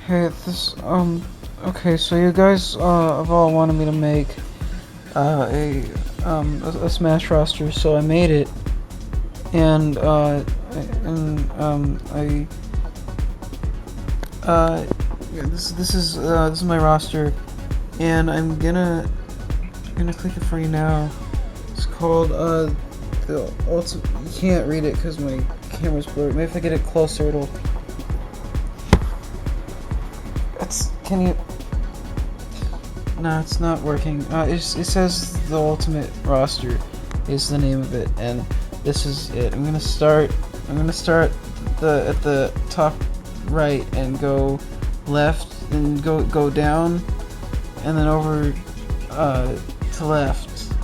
Hey, okay, so you guys, have all wanted me to make, a Smash roster, so I made it, and, yeah, this is my roster, and I'm gonna click it for you now. It's called, the ultimate, you can't read it because my camera's blurry. Maybe if I get it closer, it'll, can you? No, it's not working. It says the ultimate roster is the name of it, and this is it. I'm gonna start at the top right and go left, and go down, and then over to left,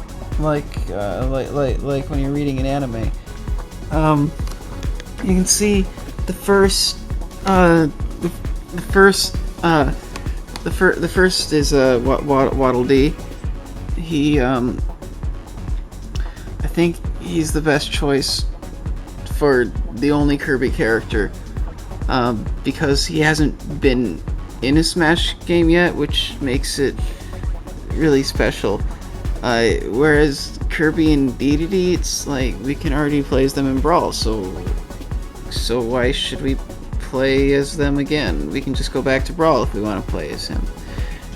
like when you're reading an anime. You can see the first the first is Waddle Dee. He I think he's the best choice for the only Kirby character, because he hasn't been in a Smash game yet, which makes it really special. Whereas Kirby and Dedede, it's like we can already play as them in Brawl, so why should we play as them again? We can just go back to Brawl if we want to play as him.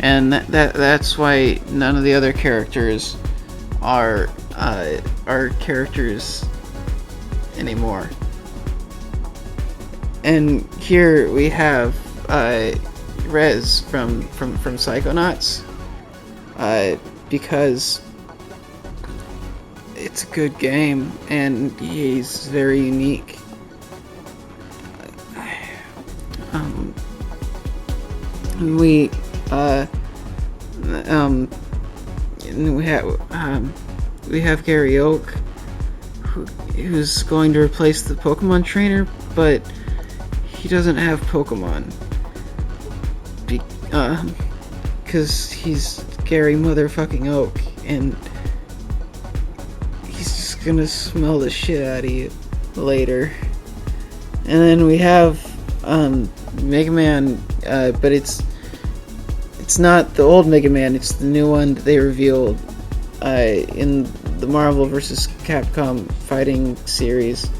And that's why none of the other characters are characters anymore. And here we have Rez from Psychonauts, because it's a good game and he's very unique. We have Gary Oak, who's going to replace the Pokemon trainer, but he doesn't have Pokemon, because he's Gary motherfucking Oak, and he's just gonna smell the shit out of you later. And then we have Megaman, but it's not the old Megaman, it's the new one that they revealed in the Marvel vs. Capcom fighting series.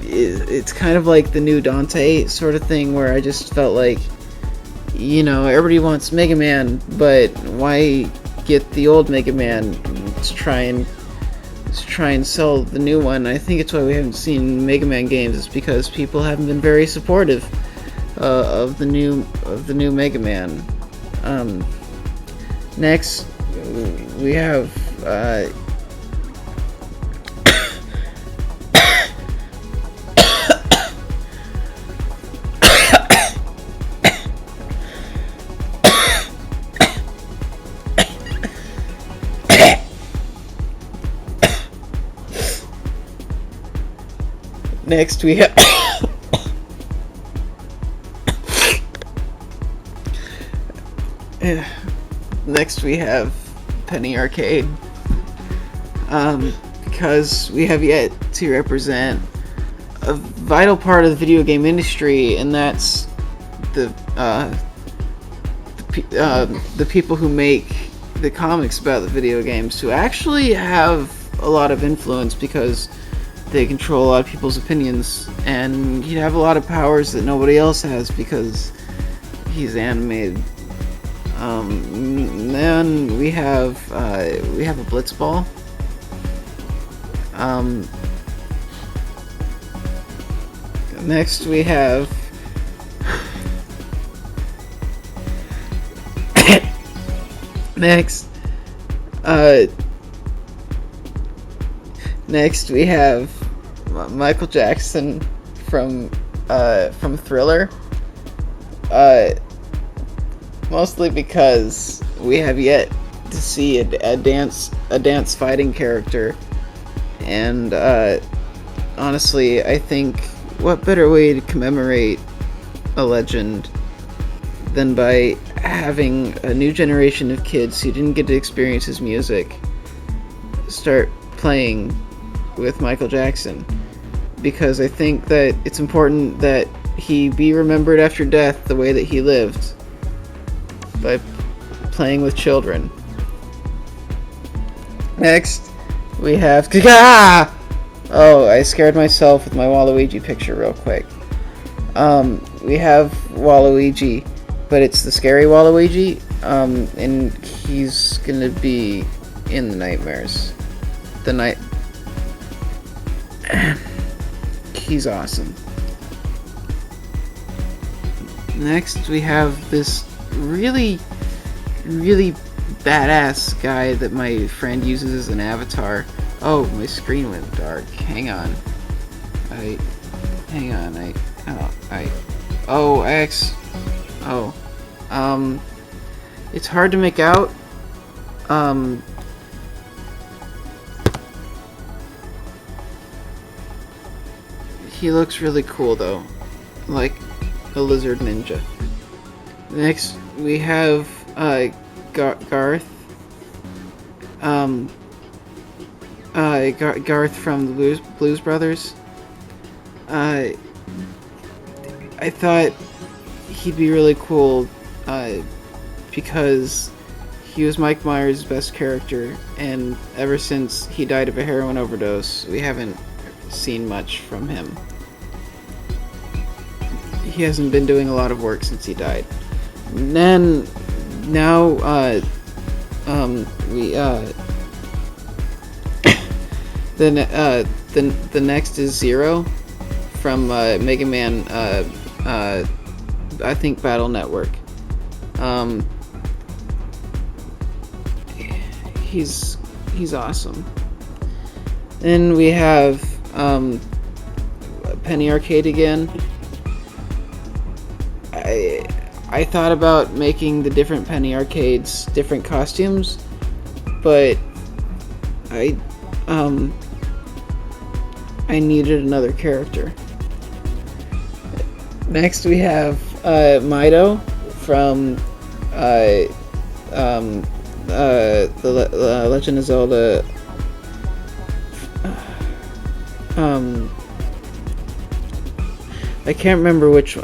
It's kind of like the new Dante sort of thing, where I just felt like, everybody wants Megaman, but why get the old Megaman? Let's try and sell the new one. I think it's why we haven't seen Mega Man games. It's because people haven't been very supportive of the new Mega Man. Next, we have Next we have Penny Arcade, because we have yet to represent a vital part of the video game industry, and that's the people who make the comics about the video games, who actually have a lot of influence because they control a lot of people's opinions, and he'd have a lot of powers that nobody else has because he's animated. Then we have a Blitzball. Next we have Next we have Michael Jackson from Thriller. Mostly because we have yet to see a dance fighting character, and honestly, I think what better way to commemorate a legend than by having a new generation of kids who didn't get to experience his music start playing with Michael Jackson, because I think that it's important that he be remembered after death the way that he lived, by playing with children. Next, we have... Ah! Oh, I scared myself with my Waluigi picture real quick. We have Waluigi, but it's the scary Waluigi, and he's gonna be in the nightmares. He's awesome. Next, we have this really badass guy that my friend uses as an avatar. Oh, my screen went dark. Hang on. It's hard to make out. He looks really cool though, like a lizard ninja. Next, we have Garth. Garth from the Blues Brothers. I thought he'd be really cool because he was Mike Myers' best character, and ever since he died of a heroin overdose, we haven't seen much from him. He hasn't been doing a lot of work since he died. And then now the next is Zero from Megaman. I think Battle Network. He's awesome. Then we have Penny Arcade again. I thought about making the different Penny Arcades different costumes, but I needed another character. Next we have Mido from the Legend of Zelda. I can't remember which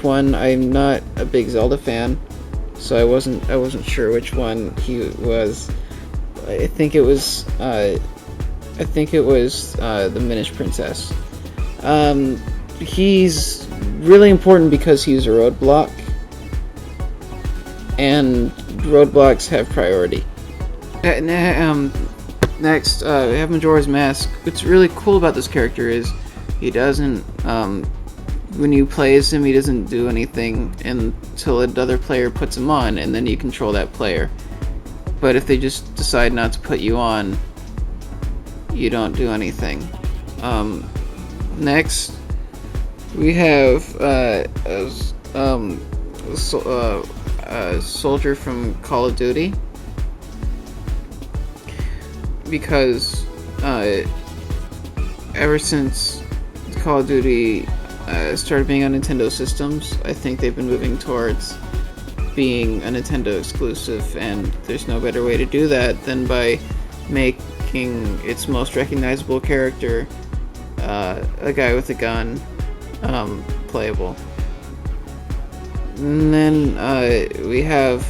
one. I'm not a big Zelda fan, so I wasn't sure which one he was. I think it was the Minish Princess. He's really important because he's a roadblock, and roadblocks have priority. Next, we have Majora's Mask. What's really cool about this character is he doesn't, when you play as him, he doesn't do anything until another player puts him on, and then you control that player. But if they just decide not to put you on, you don't do anything. Next, we have a soldier from Call of Duty, because ever since Call of Duty started being on Nintendo systems, I think they've been moving towards being a Nintendo exclusive, and there's no better way to do that than by making its most recognizable character, a guy with a gun, playable. And then we have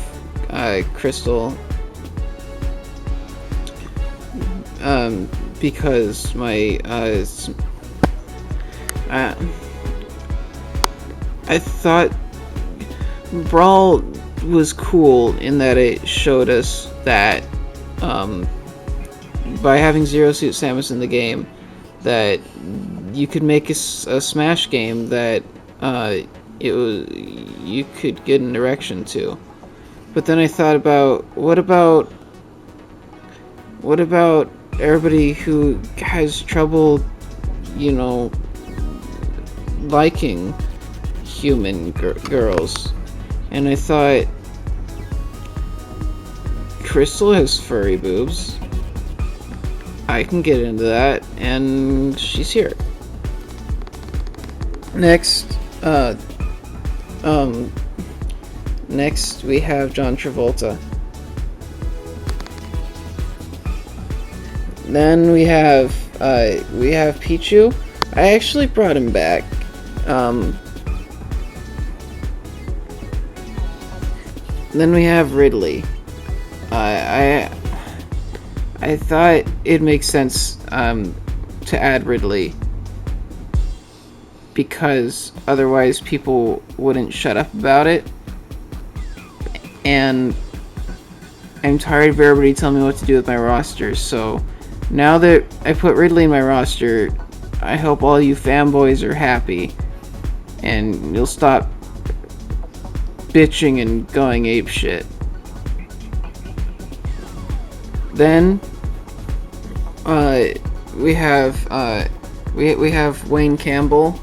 Crystal, because my I thought Brawl was cool in that it showed us that by having Zero Suit Samus in the game, that you could make a Smash game that you could get an erection to. But then I thought about what about everybody who has trouble, liking human girls, and I thought Crystal has furry boobs. I can get into that, and she's here. Next, next we have John Travolta. Then we have Pichu. I actually brought him back Then we have Ridley. I thought it makes sense to add Ridley because otherwise people wouldn't shut up about it. And I'm tired of everybody telling me what to do with my roster, so now that I put Ridley in my roster, I hope all you fanboys are happy and you'll stop bitching and going apeshit. Then we have Wayne Campbell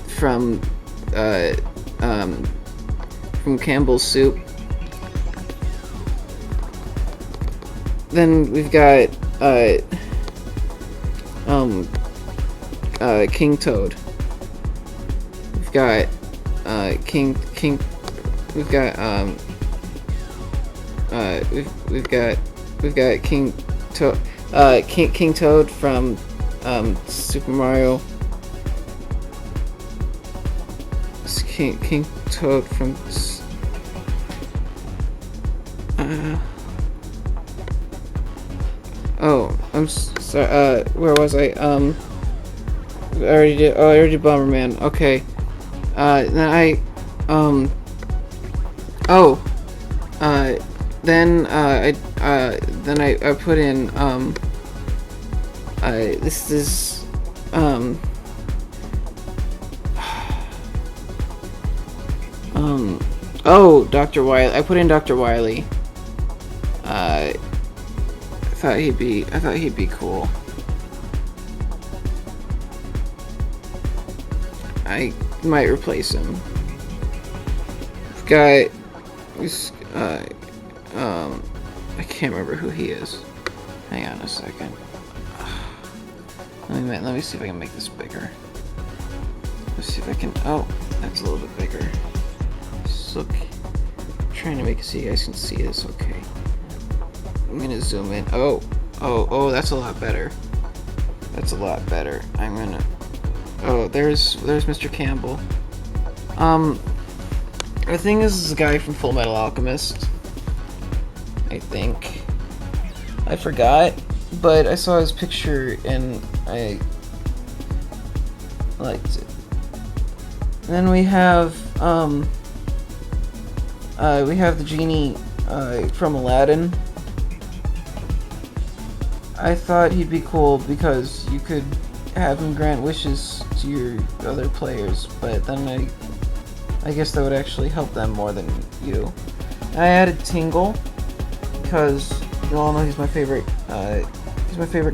from Campbell's Soup. Then we've got King Toad. We've got we've got King Toad from Super Mario. King Toad from oh, I'm sorry. Where was I? I already did Bomberman. Okay. Then I put in this is Dr. Wyatt. I put in Dr. Wily. I thought he'd be cool. I might replace him. We've got I can't remember who he is. Hang on a second. Let me see if I can make this bigger. Let's see if I can. Oh, that's a little bit bigger. Just look. I'm trying to make it so you guys can see this. Okay. I'm gonna zoom in. Oh, that's a lot better. That's a lot better. I'm gonna. Oh, there's Mr. Campbell. I think this is a guy from Full Metal Alchemist. I think. I forgot, but I saw his picture and I liked it. Then we have the genie from Aladdin. I thought he'd be cool because you could have him grant wishes to your other players, but then I guess that would actually help them more than you. And I added Tingle because you all know he's my favorite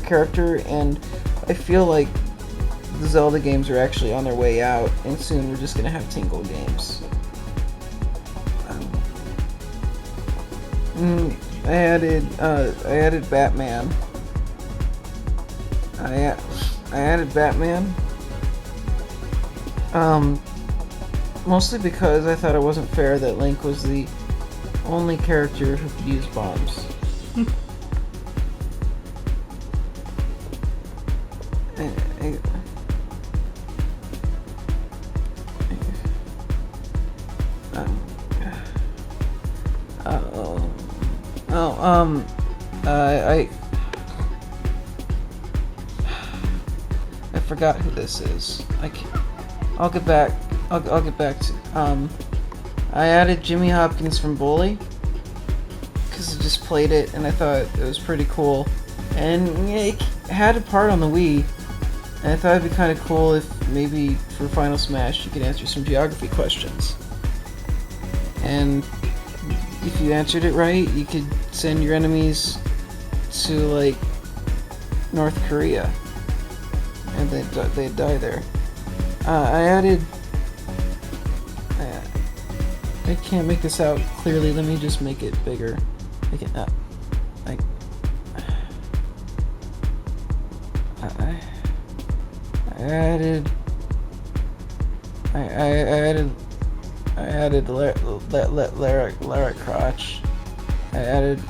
character, and I feel like the Zelda games are actually on their way out, and soon we're just gonna have Tingle games. I added Batman. I added Batman. Mostly because I thought it wasn't fair that Link was the only character who could use bombs. I forgot who this is. I'll get back to. I added Jimmy Hopkins from Bully because I just played it and I thought it was pretty cool, and it had a part on the Wii, and I thought it'd be kind of cool if maybe for Final Smash you could answer some geography questions, and if you answered it right, you could send your enemies to like North Korea, and they'd die there. I added. I can't make this out clearly. Let me just make it bigger. I added Lara Crotch. I added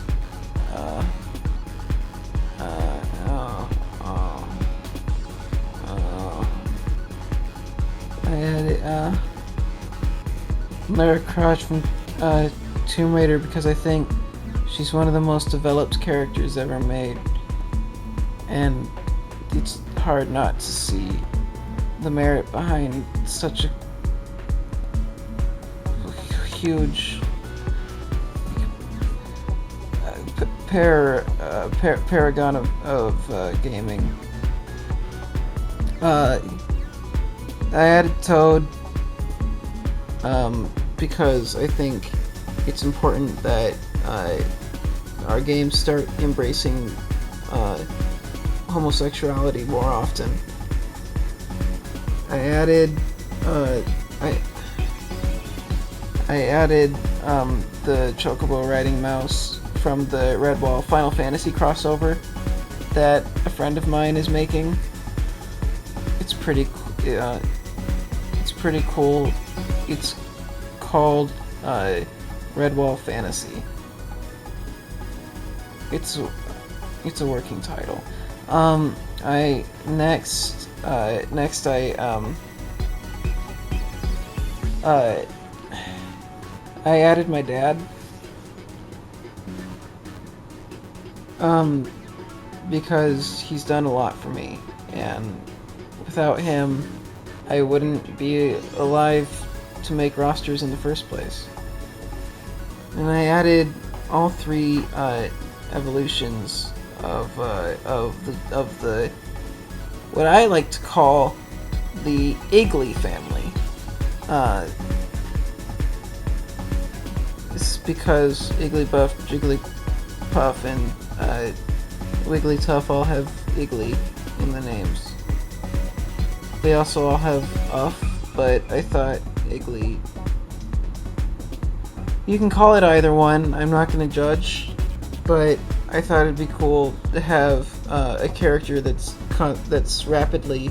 I added Lara Croft from Tomb Raider because I think she's one of the most developed characters ever made, and it's hard not to see the merit behind such a huge paragon of gaming. I added Toad because I think it's important that our games start embracing homosexuality more often. I added the Chocobo riding mouse from the Redwall Final Fantasy crossover that a friend of mine is making. It's pretty cool. It's called Redwall Fantasy. It's a working title. I added my dad. Because he's done a lot for me, and without him, I wouldn't be alive to make rosters in the first place. And I added all three evolutions of the what I like to call the Iggly family. It's because Jigglypuff, Jigglypuff, and Wigglytuff all have Iggly in the names. They also all have Uff, but I thought Iggly... You can call it either one, I'm not going to judge, but I thought it'd be cool to have a character that's rapidly...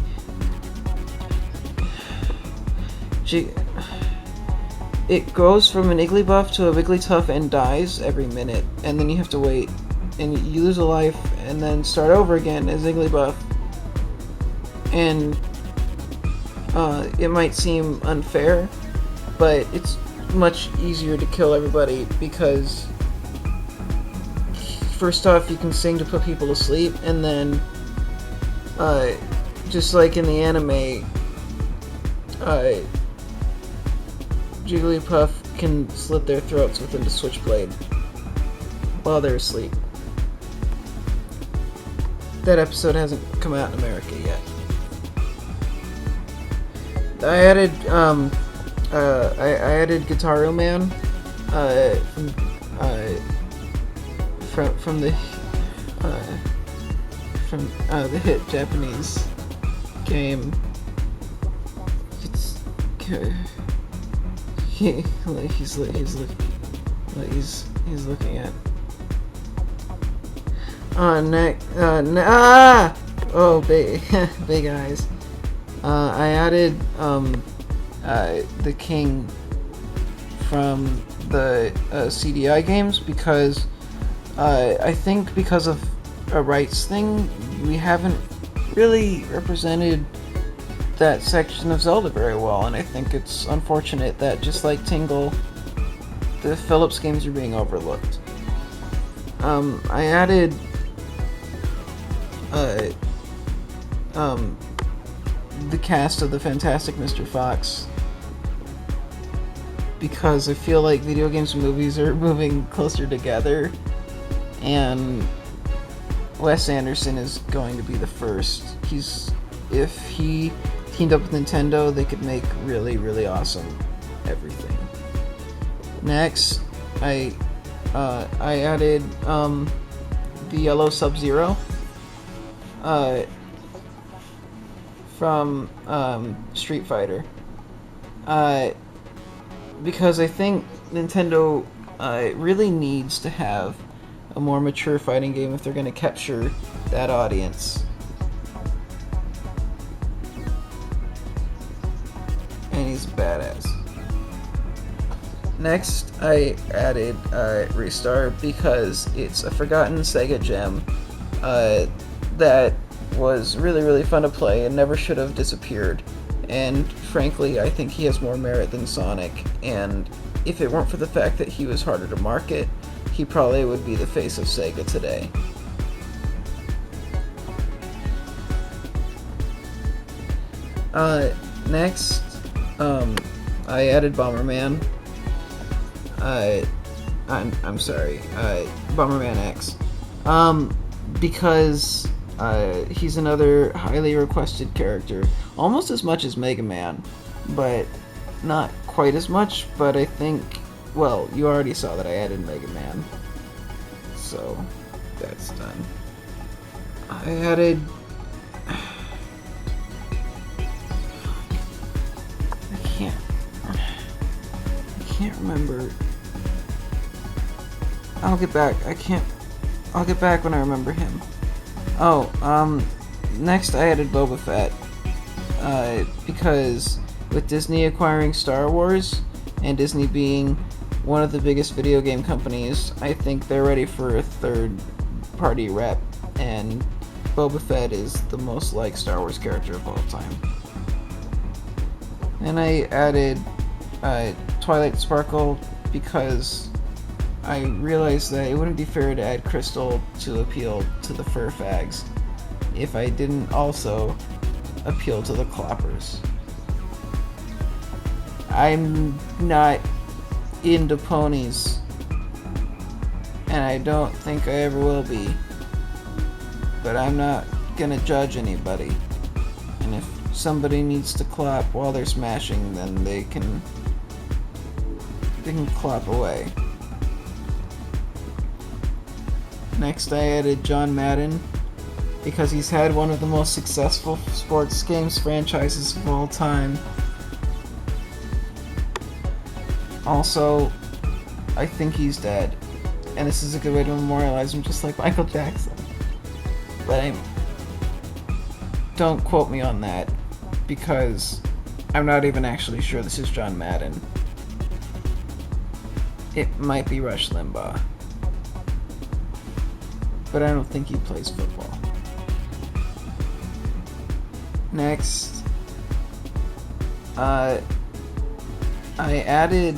It goes from an Igglybuff to a Wigglytuff and dies every minute, and then you have to wait, and you lose a life, and then start over again as Igglybuff. And it might seem unfair, but it's much easier to kill everybody because first off, you can sing to put people to sleep, and then just like in the anime, Jigglypuff can slit their throats with a switchblade while they're asleep. That episode hasn't come out in America yet. I added Guitar Man from the hit Japanese game. It's he's looking at. Big eyes. I added the King from the CDI games because I think because of a rights thing, we haven't really represented that section of Zelda very well, and I think it's unfortunate that just like Tingle, the Philips games are being overlooked. I added the cast of the Fantastic Mr. Fox because I feel like video games and movies are moving closer together, and Wes Anderson is going to be the first. If he teamed up with Nintendo, they could make really, really awesome everything. Next, I added the yellow SubZero from Street Fighter because I think Nintendo really needs to have a more mature fighting game if they're going to capture that audience. And he's badass. Next, I added Restar because it's a forgotten Sega gem that was really, really fun to play and never should have disappeared. and frankly, I think he has more merit than Sonic, and if it weren't for the fact that he was harder to market, he probably would be the face of Sega today. Next, I added Bomberman. I'm sorry, Bomberman X. Because he's another highly requested character, almost as much as Megaman, but not quite as much. But I think, well, you already saw that I added Megaman, so that's done. I added. I can't remember. I'll get back. I'll get back when I remember him. Oh, next I added Boba Fett. Because with Disney acquiring Star Wars, and Disney being one of the biggest video game companies, I think they're ready for a third-party rep, and Boba Fett is the most liked Star Wars character of all time. And I added Twilight Sparkle because I realized that it wouldn't be fair to add Crystal to appeal to the fur fags if I didn't also appeal to the cloppers. I'm not into ponies, and I don't think I ever will be, but I'm not gonna judge anybody, and if somebody needs to clap while they're smashing, then they can clap away. Next I added John Madden because he's had one of the most successful sports games franchises of all time. Also, I think he's dead, and this is a good way to memorialize him, just like Michael Jackson. But don't quote me on that, because I'm not even actually sure this is John Madden. It might be Rush Limbaugh, but I don't think he plays football. Next, I added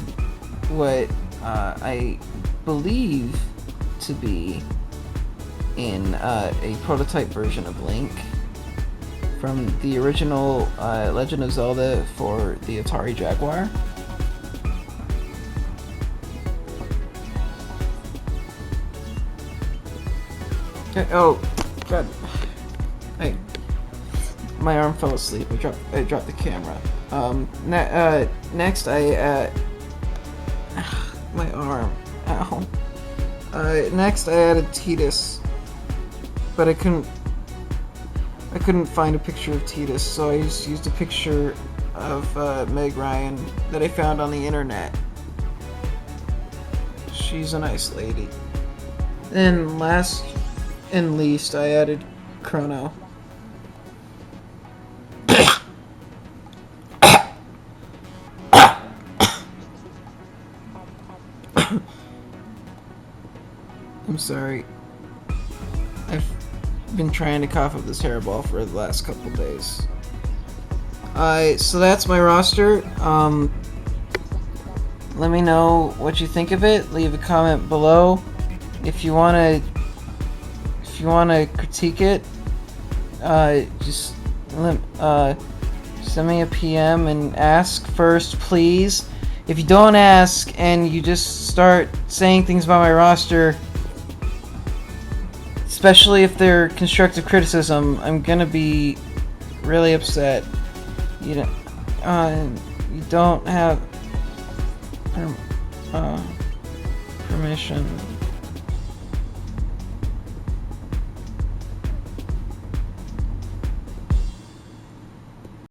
what I believe to be in a prototype version of Link from the original Legend of Zelda for the Atari Jaguar. Oh, God. Hey. My arm fell asleep. I dropped the camera. Next I, my arm. Ow. Next I added Teeta, but I couldn't find a picture of Teeta, so I just used a picture of Meg Ryan that I found on the internet. She's a nice lady. Then last and least, I added Chrono. I'm sorry. I've been trying to cough up this hairball for the last couple days. So that's my roster. Let me know what you think of it. Leave a comment below. If you wanna critique it, just send me a PM and ask first, please. If you don't ask and you just start saying things about my roster, especially if they're constructive criticism, I'm gonna be really upset. You don't have permission.